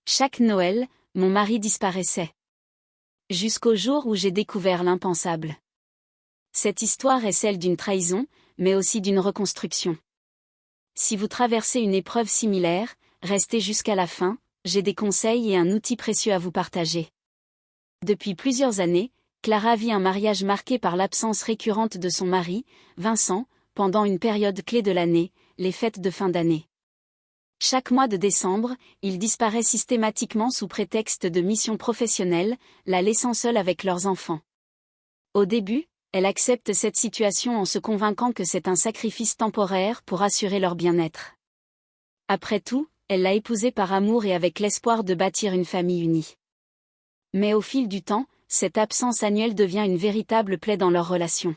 Chaque Noël, mon mari disparaissait. Jusqu'au jour où j'ai découvert l'impensable. Cette histoire est celle d'une trahison, mais aussi d'une reconstruction. Si vous traversez une épreuve similaire, restez jusqu'à la fin, j'ai des conseils et un outil précieux à vous partager. Depuis plusieurs années, Clara vit un mariage marqué par l'absence récurrente de son mari, Vincent, pendant une période clé de l'année, les fêtes de fin d'année. Chaque mois de décembre, il disparaît systématiquement sous prétexte de mission professionnelle, la laissant seule avec leurs enfants. Au début, elle accepte cette situation en se convainquant que c'est un sacrifice temporaire pour assurer leur bien-être. Après tout, elle l'a épousé par amour et avec l'espoir de bâtir une famille unie. Mais au fil du temps, cette absence annuelle devient une véritable plaie dans leur relation.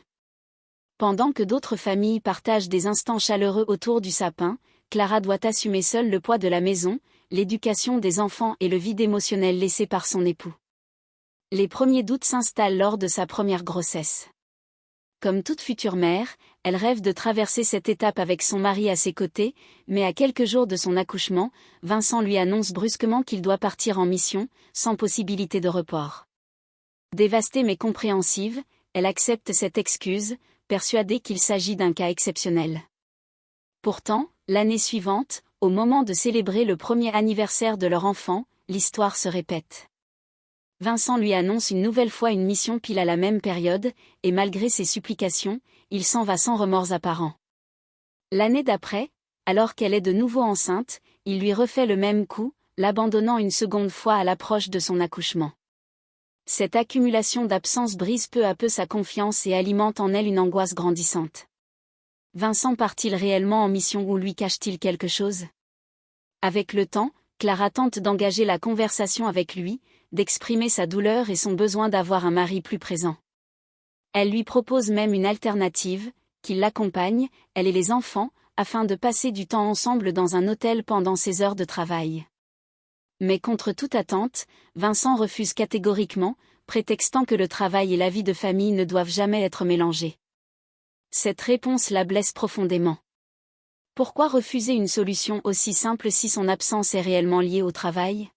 Pendant que d'autres familles partagent des instants chaleureux autour du sapin, Clara doit assumer seule le poids de la maison, l'éducation des enfants et le vide émotionnel laissé par son époux. Les premiers doutes s'installent lors de sa première grossesse. Comme toute future mère, elle rêve de traverser cette étape avec son mari à ses côtés, mais à quelques jours de son accouchement, Vincent lui annonce brusquement qu'il doit partir en mission, sans possibilité de report. Dévastée mais compréhensive, elle accepte cette excuse, persuadée qu'il s'agit d'un cas exceptionnel. Pourtant, l'année suivante, au moment de célébrer le premier anniversaire de leur enfant, l'histoire se répète. Vincent lui annonce une nouvelle fois une mission pile à la même période, et malgré ses supplications, il s'en va sans remords apparents. L'année d'après, alors qu'elle est de nouveau enceinte, il lui refait le même coup, l'abandonnant une seconde fois à l'approche de son accouchement. Cette accumulation d'absences brise peu à peu sa confiance et alimente en elle une angoisse grandissante. Vincent part-il réellement en mission ou lui cache-t-il quelque chose? Avec le temps, Clara tente d'engager la conversation avec lui, d'exprimer sa douleur et son besoin d'avoir un mari plus présent. Elle lui propose même une alternative, qu'il l'accompagne, elle et les enfants, afin de passer du temps ensemble dans un hôtel pendant ses heures de travail. Mais contre toute attente, Vincent refuse catégoriquement, prétextant que le travail et la vie de famille ne doivent jamais être mélangés. Cette réponse la blesse profondément. Pourquoi refuser une solution aussi simple si son absence est réellement liée au travail?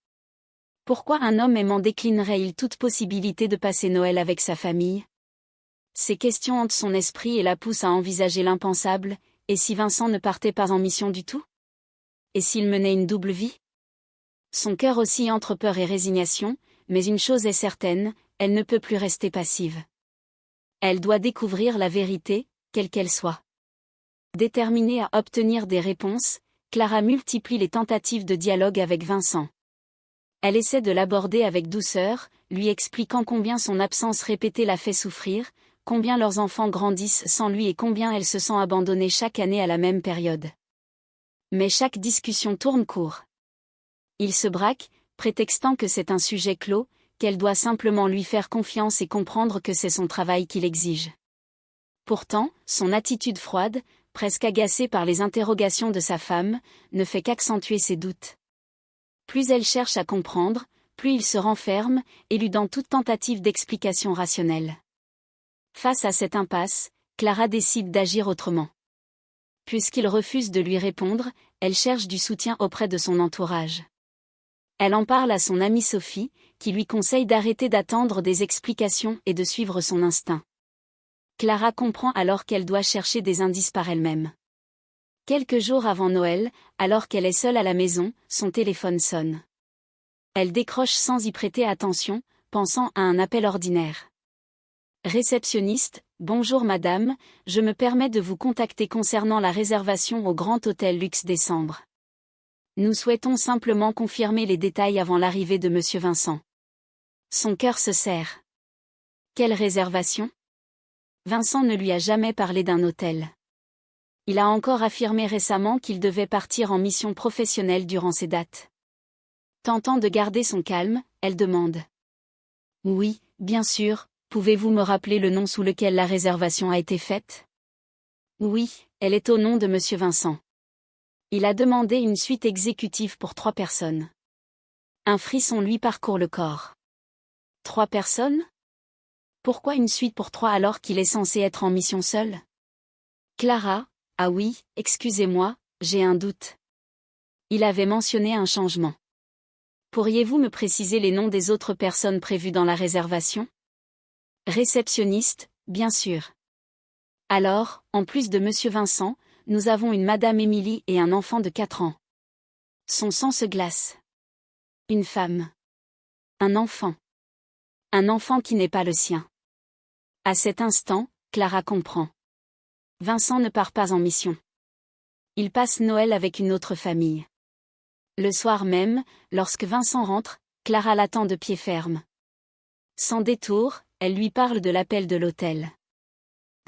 Pourquoi un homme aimant déclinerait-il toute possibilité de passer Noël avec sa famille? Ces questions hantent son esprit et la poussent à envisager l'impensable, et si Vincent ne partait pas en mission du tout? Et s'il menait une double vie? Son cœur oscille entre peur et résignation, mais une chose est certaine, elle ne peut plus rester passive. Elle doit découvrir la vérité, quelle qu'elle soit. Déterminée à obtenir des réponses, Clara multiplie les tentatives de dialogue avec Vincent. Elle essaie de l'aborder avec douceur, lui expliquant combien son absence répétée la fait souffrir, combien leurs enfants grandissent sans lui et combien elle se sent abandonnée chaque année à la même période. Mais chaque discussion tourne court. Il se braque, prétextant que c'est un sujet clos, qu'elle doit simplement lui faire confiance et comprendre que c'est son travail qui l'exige. Pourtant, son attitude froide, presque agacée par les interrogations de sa femme, ne fait qu'accentuer ses doutes. Plus elle cherche à comprendre, plus il se renferme, éludant toute tentative d'explication rationnelle. Face à cette impasse, Clara décide d'agir autrement. Puisqu'il refuse de lui répondre, elle cherche du soutien auprès de son entourage. Elle en parle à son amie Sophie, qui lui conseille d'arrêter d'attendre des explications et de suivre son instinct. Clara comprend alors qu'elle doit chercher des indices par elle-même. Quelques jours avant Noël, alors qu'elle est seule à la maison, son téléphone sonne. Elle décroche sans y prêter attention, pensant à un appel ordinaire. Réceptionniste, bonjour madame, je me permets de vous contacter concernant la réservation au Grand Hôtel Luxe Décembre. Nous souhaitons simplement confirmer les détails avant l'arrivée de monsieur Vincent. Son cœur se serre. Quelle réservation? Vincent ne lui a jamais parlé d'un hôtel. Il a encore affirmé récemment qu'il devait partir en mission professionnelle durant ces dates. Tentant de garder son calme, elle demande. Oui, bien sûr, pouvez-vous me rappeler le nom sous lequel la réservation a été faite? Oui, elle est au nom de monsieur Vincent. Il a demandé une suite exécutive pour 3 personnes. Un frisson lui parcourt le corps. 3 personnes? Pourquoi une suite pour 3 alors qu'il est censé être en mission seul? Clara, ah oui, excusez-moi, j'ai un doute. Il avait mentionné un changement. Pourriez-vous me préciser les noms des autres personnes prévues dans la réservation? Réceptionniste, bien sûr. Alors, en plus de Monsieur Vincent, nous avons une Madame Émilie et un enfant de 4 ans. Son sang se glace. Une femme. Un enfant. Un enfant qui n'est pas le sien. À cet instant, Clara comprend. Vincent ne part pas en mission. Il passe Noël avec une autre famille. Le soir même, lorsque Vincent rentre, Clara l'attend de pied ferme. Sans détour, elle lui parle de l'appel de l'hôtel.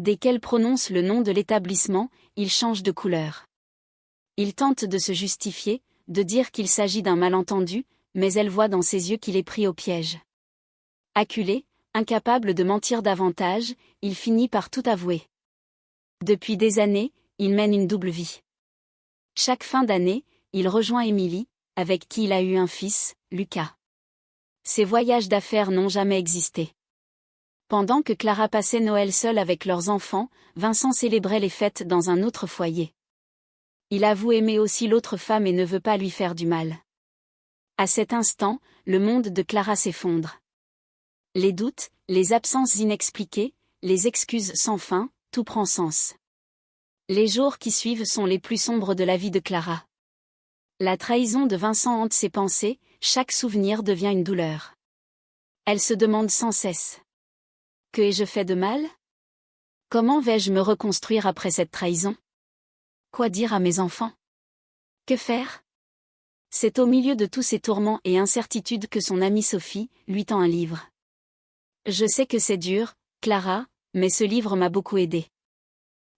Dès qu'elle prononce le nom de l'établissement, il change de couleur. Il tente de se justifier, de dire qu'il s'agit d'un malentendu, mais elle voit dans ses yeux qu'il est pris au piège. Acculé, incapable de mentir davantage, il finit par tout avouer. Depuis des années, il mène une double vie. Chaque fin d'année, il rejoint Émilie, avec qui il a eu un fils, Lucas. Ces voyages d'affaires n'ont jamais existé. Pendant que Clara passait Noël seule avec leurs enfants, Vincent célébrait les fêtes dans un autre foyer. Il avoue aimer aussi l'autre femme et ne veut pas lui faire du mal. À cet instant, le monde de Clara s'effondre. Les doutes, les absences inexpliquées, les excuses sans fin, tout prend sens. Les jours qui suivent sont les plus sombres de la vie de Clara. La trahison de Vincent hante ses pensées, chaque souvenir devient une douleur. Elle se demande sans cesse. Que ai-je fait de mal? Comment vais-je me reconstruire après cette trahison? Quoi dire à mes enfants? Que faire? C'est au milieu de tous ces tourments et incertitudes que son amie Sophie lui tend un livre. Je sais que c'est dur, Clara, mais ce livre m'a beaucoup aidée.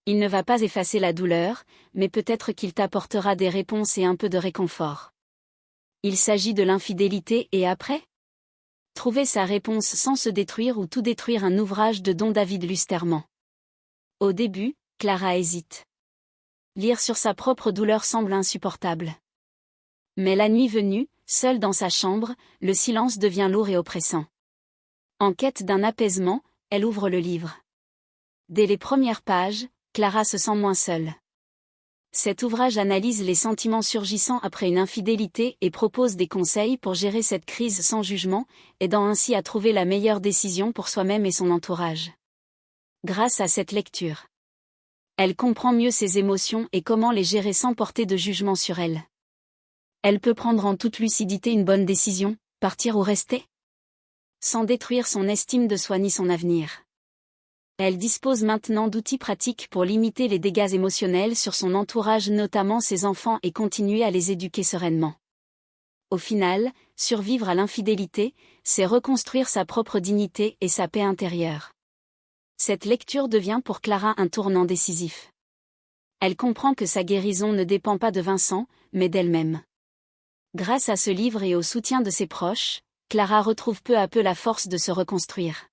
Il ne va pas effacer la douleur, mais peut-être qu'il t'apportera des réponses et un peu de réconfort. Il s'agit de l'infidélité et après? Trouver sa réponse sans se détruire ou tout détruire. Un ouvrage de Don David Lustermann. Au début, Clara hésite. Lire sur sa propre douleur semble insupportable. Mais la nuit venue, seule dans sa chambre, le silence devient lourd et oppressant. En quête d'un apaisement, elle ouvre le livre. Dès les premières pages, Clara se sent moins seule. Cet ouvrage analyse les sentiments surgissant après une infidélité et propose des conseils pour gérer cette crise sans jugement, aidant ainsi à trouver la meilleure décision pour soi-même et son entourage. Grâce à cette lecture, elle comprend mieux ses émotions et comment les gérer sans porter de jugement sur elles. Elle peut prendre en toute lucidité une bonne décision, partir ou rester, sans détruire son estime de soi ni son avenir. Elle dispose maintenant d'outils pratiques pour limiter les dégâts émotionnels sur son entourage, notamment ses enfants, et continuer à les éduquer sereinement. Au final, survivre à l'infidélité, c'est reconstruire sa propre dignité et sa paix intérieure. Cette lecture devient pour Clara un tournant décisif. Elle comprend que sa guérison ne dépend pas de Vincent, mais d'elle-même. Grâce à ce livre et au soutien de ses proches, Clara retrouve peu à peu la force de se reconstruire.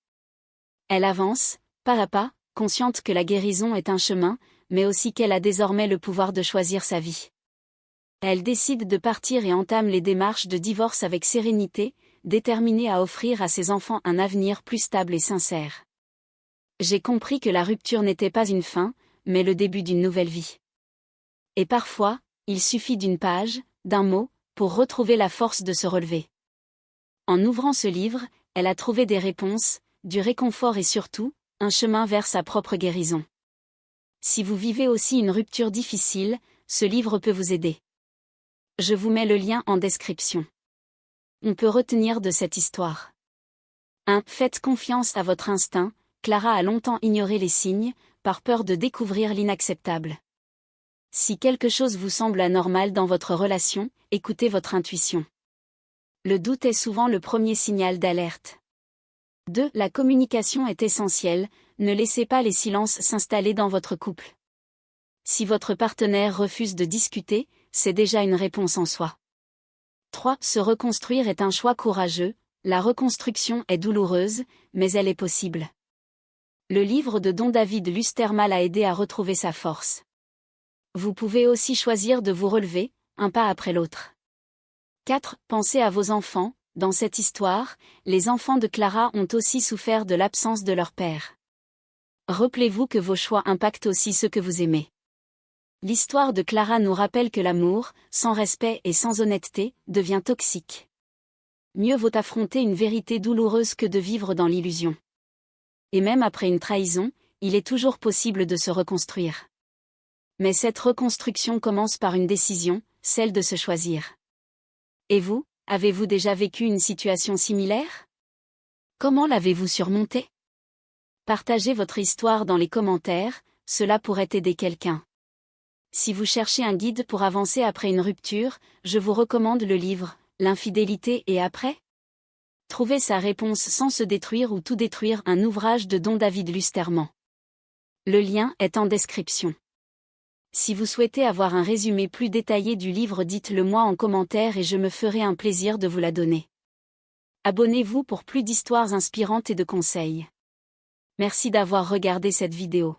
Elle avance, pas à pas, consciente que la guérison est un chemin, mais aussi qu'elle a désormais le pouvoir de choisir sa vie. Elle décide de partir et entame les démarches de divorce avec sérénité, déterminée à offrir à ses enfants un avenir plus stable et sincère. J'ai compris que la rupture n'était pas une fin, mais le début d'une nouvelle vie. Et parfois, il suffit d'une page, d'un mot, pour retrouver la force de se relever. En ouvrant ce livre, elle a trouvé des réponses, du réconfort et surtout, un chemin vers sa propre guérison. Si vous vivez aussi une rupture difficile, ce livre peut vous aider. Je vous mets le lien en description. On peut retenir de cette histoire. 1. Faites confiance à votre instinct. Clara a longtemps ignoré les signes, par peur de découvrir l'inacceptable. Si quelque chose vous semble anormal dans votre relation, écoutez votre intuition. Le doute est souvent le premier signal d'alerte. 2. La communication est essentielle, ne laissez pas les silences s'installer dans votre couple. Si votre partenaire refuse de discuter, c'est déjà une réponse en soi. 3. Se reconstruire est un choix courageux, la reconstruction est douloureuse, mais elle est possible. Le livre de Don David Lustermann l'a aidé à retrouver sa force. Vous pouvez aussi choisir de vous relever, un pas après l'autre. 4. Pensez à vos enfants. Dans cette histoire, les enfants de Clara ont aussi souffert de l'absence de leur père. Rappelez-vous que vos choix impactent aussi ceux que vous aimez. L'histoire de Clara nous rappelle que l'amour, sans respect et sans honnêteté, devient toxique. Mieux vaut affronter une vérité douloureuse que de vivre dans l'illusion. Et même après une trahison, il est toujours possible de se reconstruire. Mais cette reconstruction commence par une décision, celle de se choisir. Et vous, avez-vous déjà vécu une situation similaire? Comment l'avez-vous surmontée? Partagez votre histoire dans les commentaires, cela pourrait aider quelqu'un. Si vous cherchez un guide pour avancer après une rupture, je vous recommande le livre « L'infidélité et après ?» Trouvez sa réponse sans se détruire ou tout détruire, un ouvrage de Don David Lusterman. Le lien est en description. Si vous souhaitez avoir un résumé plus détaillé du livre, dites-le moi en commentaire et je me ferai un plaisir de vous la donner. Abonnez-vous pour plus d'histoires inspirantes et de conseils. Merci d'avoir regardé cette vidéo.